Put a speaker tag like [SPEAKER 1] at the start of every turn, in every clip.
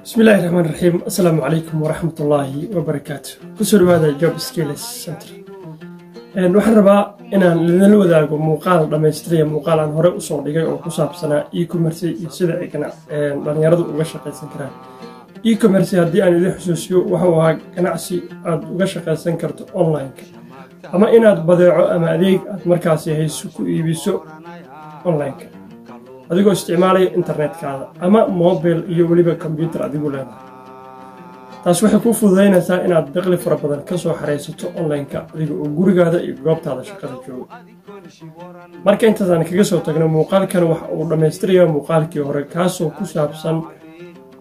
[SPEAKER 1] بسم الله الرحمن الرحيم. السلام عليكم ورحمة الله وبركاته. كسر هذا جوب سكيلز سنتر. waxaan rabaa inaan idin wadaago muuqaal dhameystiran muuqaal aan hore u soo dhigay oo ku saabsanaa e-commerce iyo sida ay dhalinyaradu uga shaqeysan karaan. E-commerce haddii aan idin xusuusiyo waxa uu ahaa ganacsi aad uga shaqeysan karto online-ka ama inaad badeeco ama adeeg aad markaasi hayso ku iibiso online-ka adigoo isticmaalaya internet-kaada ama mobile iyo waliba computer adigu leedahay. taas waxay ku fududeynaysaa inaad dakhli fara badan ka soo xareysato online-ka adiga oo gurigaada iyo goobtaada shaqada jooga. marka intaasaan kaga soo tagno muuqaalkan waxa uu dhammaystirayaa muuqaalkii hore kaasoo ku saabsan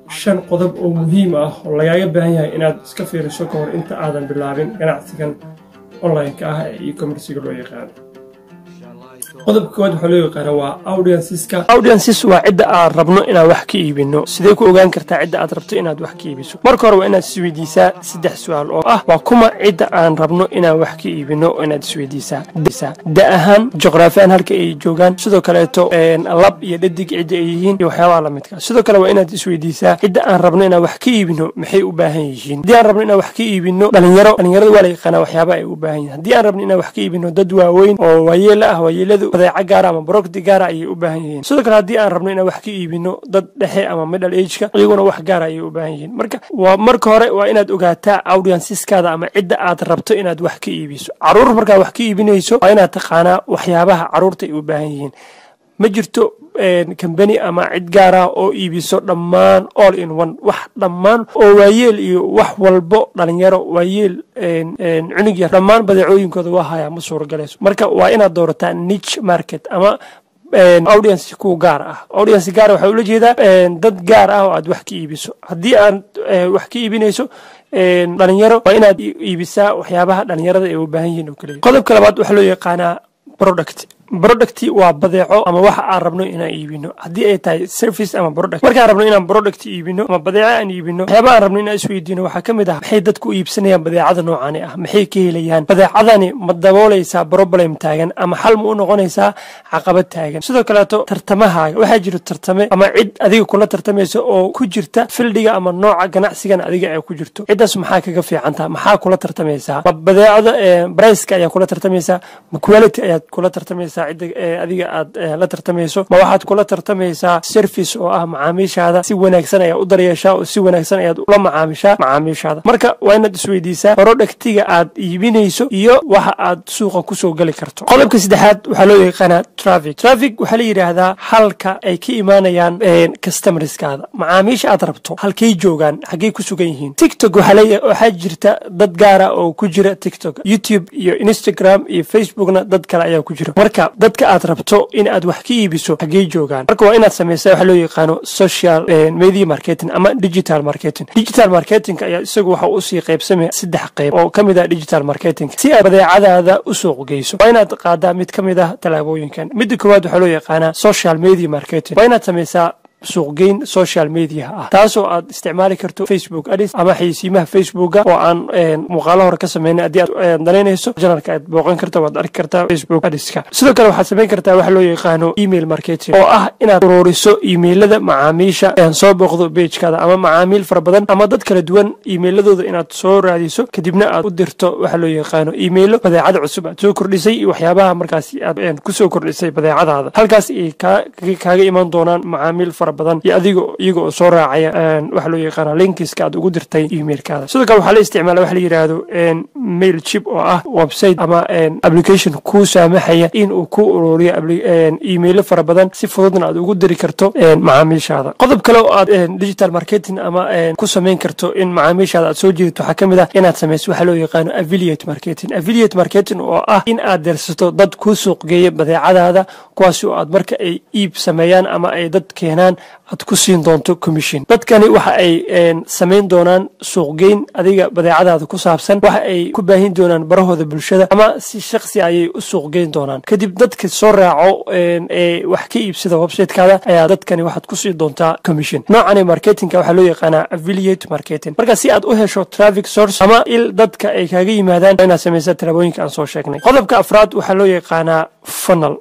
[SPEAKER 1] 5 qodob oo muhiim ah oo lagaaga baahan yahay inaad iska fiiriso ka hor inta aadan bilaabin ganacsigan online-ka ah ee e-commerce-ga loo yaqaan. qodobka koowaad waxa loo yaqaan waa audienceska. Audiences waa cidda aan rabno inaan wax ka iibino. Sidee ku ogaan kartaa cidda aad rabto inaad wax ka iibiso? Marka hore waa inaad isweydiisaa 3 su'aal oo ah waa kuma cidda aan rabno inaan wax ka iibino oo inaad isweydiisaa. Da ahaan, juqraafi ahaan halka ay joogaan, sidoo kaleeto lab iyo dhadig cidda ay yihiin iyo waxyaabaha la midka. Sidoo kale waa inaad isweydiisaa cidda aan rabno inaan wax ka iibino maxay u baahan yihiin. Haddii aan rabno inaan wax ka iibino dhalinyarada waa la yaqaanaa waxyaabaha ay u baahan yihiin. Haddii aan rabno inaan wax ka iibino dad waaweyn oo waayeel ah badeeco gaar ama product gaar ay u baahan yihiin. sidoo kale haddii aan rabno inaan wax ka iibino dad dhexe ama middle age-ka iyaguna wax gaar ay u baahan yihiin. marka hore waa inaad ogaataa audienceskaada ama cidda aad rabto inaad wax ka iibiso. caruur markaa wax ka iibinayso waa inaad taqaanaa waxyaabaha caruurta ay u baahan yihiin. ma jirto company ama cid gaar ah oo iibiso dhammaan all in one wax dhammaan oo waayeel iyo wax walbo dhalinyaro waayeel cunug yar dhammaan badeecooyinkooda waa hayaa ma suuragalayso. marka waa inaad doorataa niche market ama audience ku gaar ah. audience gaar waxa ula jeedaa dad gaar ah oo aad wax ka iibiso. haddii aad wax ka iibinayso dhalinyaro waa inaad iibisaa waxyaabaha dhalinyarada ay u baahan yihiin oo kaliya. qodobka labaad waxa loo yaqaanaa product waa badeeco ama waxa aan rabno inaan iibino. haddii ay tahay service ama product, markaan rabno inaan product iibino ama badeeco aan iibino, waxyaabaha aan rabno inaan isweydiino waxaa ka mid ah maxay dadku u iibsanayaan badeecada noocaani ah, maxay ka helayaan, badeecadani ma daboolaysaa problem taagan ama xal ma u noqonaysaa caqabad taagan. sidoo kaleeto tartamahaaga waxaa jiro tartame ama cid adiga kula tartamaysa oo ku jirta fildiga ama nooca ganacsigan adiga ay ku jirto. ciddaas maxaa kaga fiicantaa, maxaa kula tartamaysaa, ma badeecada price-ka ayaa kula tartamaysaa, ma quality ayaad kula tartamaysaa adiga aad la tartamayso, ma waxaad kula tartamaysaa service oo ah macaamiishaada si wanaagsan ayaad u daryeeshaa oo si wanaagsan ayaad ula macaamishaa macaamiishaada. marka waa inaad isweydiisaa productiga aad iibinayso iyo waxa aad suuqa kusoo gali karto. qodobka saddexaad waxaa loo yaqaanaa traffic waxaa la yidhaahdaa halka ay ka imaanayaan customerskaada. macaamiisha aad rabto halkay joogaan, xaggay ku sugan yihiin. TikTok waxaa jirta dad gaara oo ku jira TikTok. YouTube iyo Instagram iyo Facebookna dad kale ayaa ku jira. marka dadka aad rabto in aad wax ka iibiso xaggay joogaan. marka waa inaad samaysaa waxa loo yaqaano social media marketing ama digital marketing. digital marketing ayaa isagu waxa uu sii qaybsamay 3 qayb oo kamid ah digital marketing. si aad badeecadaada u suuq geyso waa inaad qaadaa mid kamid ah talaabooyinkan. midda koowaad waxa loo yaqaanaa social media marketing. waa inaad samaysaa suuqgeyn social media ah taasoo aad isticmaali karto Facebook ads ama xayeysiimaha Facebooka oo aan muuqaalo hore ka sameynay. haddii aad danaynayso janalka aad booqan karto waad arki kartaa Facebook adska. sidoo kale waxaad samayn kartaa waxa loo yaqaano email marketing oo ah inaad ururiso emailada macaamiisha soo booqdo page-kaada ama macaamiil fara badan ama dad kala duwan emailadooda inaad soo raadiso kadibna aad u dirto waxa loo yaqaano emailo badeecada cusub aad soo kordhisay iyo waxyaabaha markaasi aad ku soo kordhisay badeecadaada. halkaas ay kaaga iman doonaan macaamiil fara badan iyo iyaga oo soo raacaya waxa loo yaqaan linkiska aad ugu dirtay emailkaada. sidoo kale waxaa la isticmaalaa waxa la yiraahdo Mailchimp oo ah website ama application ku saamaxaya in uu ku ururiyo emailo fara badan si fududna aad ugu diri karto macaamiishaada. qodob kale oo aad digital marketing ama ku samayn karto in macaamiishaada aad soo jiidato waxaa kamid ah inaad samayso waxa loo yaqaano affiliate marketing oo ah in aad dirsato dad ku suuq geeya badeecadaada kuwaas oo aad marka ay iib sameeyaan ama ay dad keenaan aad ku siin doonto commission. dadkani waxa ay samayn doonaan suuqgeyn adiga badeecadaada ku saabsan, waxa ay ku baahin doonaan barahooda bulshada ama si shakhsi ayay u suuqgeyn doonaan. kadib dadka soo raaco wax ka iibsada website-kaada ayaa dadkani waxaad ku siin doontaa commission. noocani marketingka waxaa loo yaqaanaa affiliate marketing. marka si aad u hesho traffic source ama il dadka ay kaaga yimaadaan inaad samaysaa talaabooyinka aan soo sheegnay. qodobka afraad waxaa loo yaqaanaa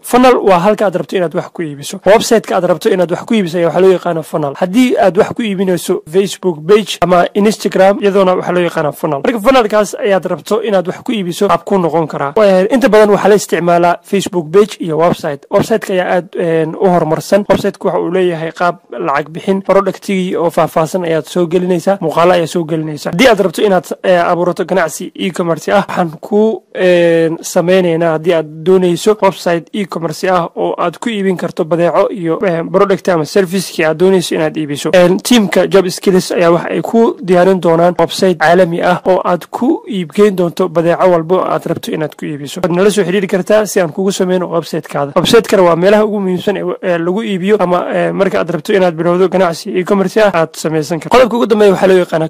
[SPEAKER 1] funnel waa halka aad rabto inaad wax ku iibiso. website-ka aad rabto inaad wax ku iibiso ayaa waxaa loo yaqaano funnel haddii aad wax ku iibinayso Facebook page ama Instagram iyaduna waxa loo yaqaano funnel marka funnelkaas ayaad rabto inaad wax ku iibiso qaab ku noqon kara inta badan waxa la isticmaalaa Facebook page iyo website-ka ayaa aad u horumarsan website-ku waxa uu leeyahay qaab lacag bixin productigii oo faahfaahsan ayaad soo gelinaysaa muuqaalo ayaad soo gelinaysaa haddii aad rabto inaad abuurato ganacsi e-commerce ah waxaan ku sameynaynaa haddii aad doonayso website e-commerce ah oo aad ku iibin karto badeeco iyo product ama service aad doonayso inaad iibiso teamka Job Skills ayaa wax ay ku diyaarin doonaan website caalami ah oo aad ku iibgeyn doonto badeeco walba aad rabto inaad ku iibiso waad nala soo xiriiri kartaa si aan kugu sameyno website-kaada waa meelaha ugu muhiimsan ee lagu iibiyo ama marka aad rabto inaad bilowdo ganacsi e-commerce ah aad sameysan karto qodobka ugu dambeeya waxaa loo yaqaanaa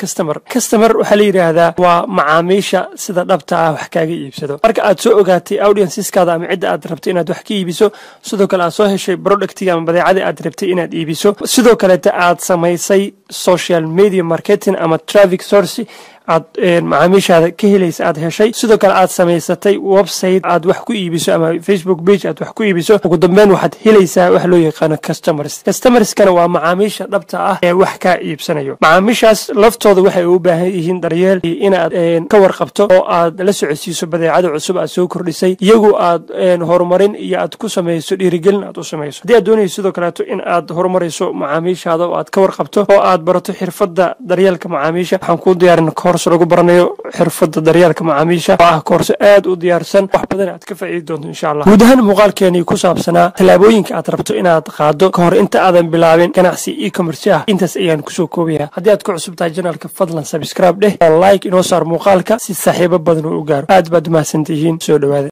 [SPEAKER 1] customer waxaa la yidhaahdaa waa macaamiisha sida dhabta ah wax kaaga iibsado marka aad soo ogaatay audienceskaada ama cidda aad rabto inaad wax ka iibiso sidoo kale aad soo heshay productiga ama badeecadii aad rabtay inaad iibiso sidoo kaleeta aad samaysay social media marketing ama traffic source aad macaamiishaada ka helaysa aad heshay sidoo kale aad samaysatay website aad wax ku iibiso ama Facebook page aad wax ku iibiso ugu dambeyn waxaad helaysaa wax loo yaqaano customerskana waa macaamiisha dhabta ah ee wax kaa iibsanayo macaamiishaas laftooda waxay u baahan yihiin daryeel inaad ka warqabto oo aad la socodsiiso badeecada cusub aad soo kordhisay iyagu aad horumarin iyo aad ku samayso dhiirigelin aad u samayso haddii aad doonayso sidoo kaleeto in aad horumarayso macaamiishaada oo aad ka warqabto oo aad barato xirfadda daryeelka macaamiisha waxaan kuu diyaarin koorso lagu baranayo xirfadda daryeelka macaamiisha oo ah koorso aad u diyaarsan wax badan aad ka faa'iidi doonto insha Allah guud ahaan muuqaalkeeni ku saabsanaa tallaabooyinka aad rabto inaad qaado ka hor inta aadan bilaabin ganacsi e-commerce ah intaas ayaan kusoo koobayaa haddii aad ku cusub tahay channelka fadlan subscribe dheh oo like inoo saar muuqaalka si saaxiibo badan u gaaro aad baad mahadsantihiin soo dhawaada